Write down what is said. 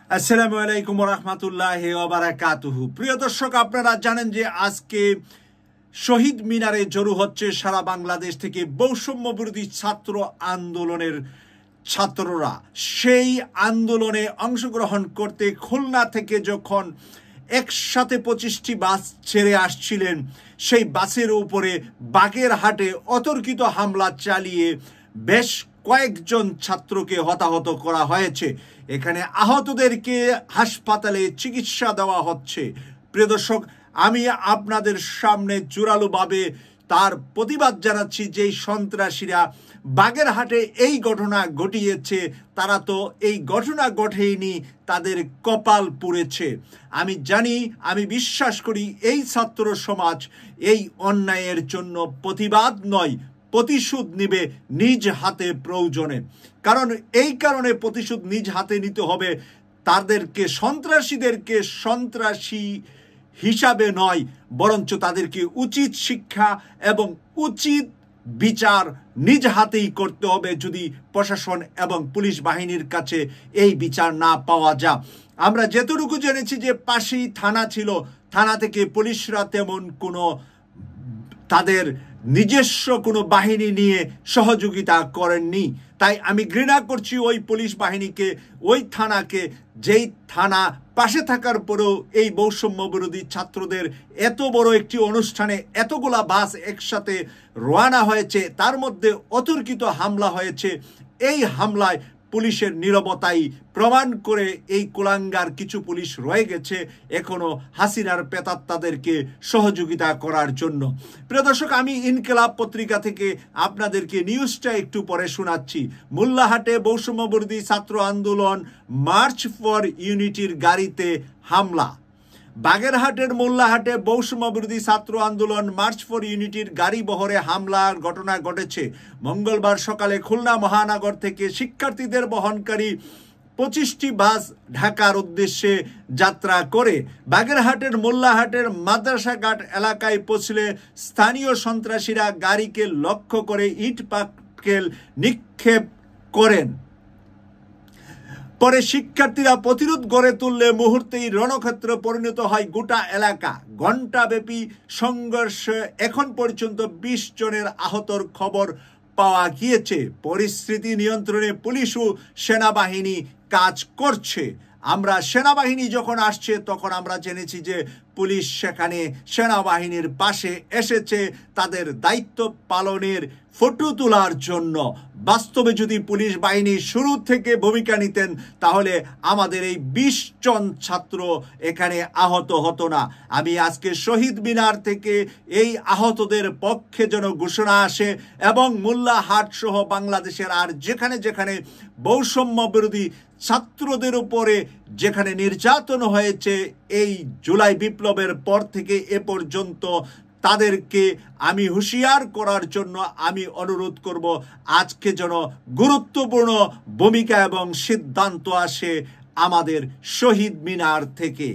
আসসালামু আলাইকুম ওয়া রাহমাতুল্লাহি ওয়া বারাকাতুহু। প্রিয় দর্শক, আপনারা জানেন যে আজকে শহীদ মিনারে জড়ো হচ্ছে সারা বাংলাদেশ থেকে বৈষম্য বিরোধী ছাত্র আন্দোলনের ছাত্ররা। সেই আন্দোলনে অংশগ্রহণ করতে খুলনা থেকে যখন একসাথে 25টি বাস ছেড়ে আসছিলেন, সেই বাসের উপরে বাগেরহাটে অতর্কিত হামলা চালিয়ে বেশ কয়েকজন ছাত্রকে হতাহত করা হয়েছে। এখানে আহতদেরকে হাসপাতালে চিকিৎসা দেওয়া হচ্ছে। প্রিয় দর্শক, আমি আপনাদের সামনে জোরালোভাবে তার প্রতিবাদ জানাচ্ছি। যেই সন্ত্রাসীরা বাগেরহাটে এই ঘটনা ঘটিয়েছে, তারা তো এই ঘটনা ঘটেনি, তাদের কপাল পুড়েছে। আমি জানি, আমি বিশ্বাস করি এই ছাত্র সমাজ এই অন্যায়ের জন্য প্রতিবাদ নয়, প্রতিশোধ নিবে নিজ হাতে প্রয়োজনে। কারণ এই কারণে প্রতিশোধ নিজ হাতে নিতে হবে, তাদেরকে সন্ত্রাসীদেরকে সন্ত্রাসী হিসাবে নয়, বরঞ্চ তাদেরকে উচিত শিক্ষা এবং উচিত বিচার নিজ হাতেই করতে হবে যদি প্রশাসন এবং পুলিশ বাহিনীর কাছে এই বিচার না পাওয়া যায়। আমরা যেটুকু জেনেছি যে পাশেই থানা ছিল, থানা থেকে পুলিশরা তেমন কোনো তাদের নিজস্ব কোনো বাহিনী নিয়ে সহযোগিতা করেননি। তাই আমি ঘৃণা করছি ওই পুলিশ বাহিনীকে, ওই থানাকে, যেই থানা পাশে থাকার পরেও এই বৈষম্য বিরোধী ছাত্রদের এত বড় একটি অনুষ্ঠানে এতগুলা বাস একসাথে রওনা হয়েছে, তার মধ্যে অতর্কিত হামলা হয়েছে। এই হামলায় পুলিশের নীরবতাই প্রমাণ করে এই কুলাঙ্গার কিছু পুলিশ রয়ে গেছে এখনো হাসিনার প্রেতাত্মাদেরকে সহযোগিতা করার জন্য। প্রিয় দর্শক, আমি ইনকিলাব পত্রিকা থেকে আপনাদেরকে নিউজটা একটু পরে শোনাচ্ছি। মোল্লাহাটে বৈষম্য বিরোধী ছাত্র আন্দোলন মার্চ ফর ইউনিটির গাড়িতে হামলা। বাগেরহাটের মোল্লাহাটে বৈষম্য বিরোধী ছাত্র আন্দোলন মার্চ ফর ইউনিটির গাড়ি বহরে হামলার ঘটনা ঘটেছে। মঙ্গলবার সকালে খুলনা মহানগর থেকে শিক্ষার্থীদের বহনকারী 25টি বাস ঢাকার উদ্দেশ্যে যাত্রা করে বাগেরহাটের মোল্লাহাটের মাদ্রাসাঘাট এলাকায় পৌঁছলে স্থানীয় সন্ত্রাসীরা গাড়িকে লক্ষ্য করে ইট পাটকেল নিক্ষেপ করেন। পরে শিক্ষার্থীরা প্রতিরোধ গড়ে তুললে মুহূর্তেই রণক্ষেত্রে পরিণত হয় গোটা এলাকা। ঘণ্টাব্যাপী সংঘর্ষে এখন পর্যন্ত 20 জনের আহতর খবর পাওয়া গিয়েছে। পরিস্থিতি নিয়ন্ত্রণে পুলিশ ও সেনাবাহিনী কাজ করছে। আমরা সেনাবাহিনী যখন আসছে তখন আমরা জেনেছি যে পুলিশ সেখানে সেনাবাহিনীর পাশে এসেছে তাদের দায়িত্ব পালনের ফটো তোলার জন্য। বাস্তবে যদি পুলিশ বাহিনী শুরু থেকে ভূমিকা নিতেন তাহলে আমাদের এই 20 জন ছাত্র এখানে আহত হতো না। আমি আজকে শহীদ মিনার থেকে এই আহতদের পক্ষে যেন ঘোষণা আসে এবং মোল্লাহাট সহ বাংলাদেশের আর যেখানে যেখানে বৈষম্য বিরোধী ছাত্রদের উপরে যেখানে নির্যাতন হয়েছে এই জুলাই বিপ্লবের পর থেকে এ পর্যন্ত, তাদেরকে আমি হুঁশিয়ার করার জন্য আমি অনুরোধ করব আজকে যেন গুরুত্বপূর্ণ ভূমিকা এবং সিদ্ধান্ত আসে আমাদের শহীদ মিনার থেকে।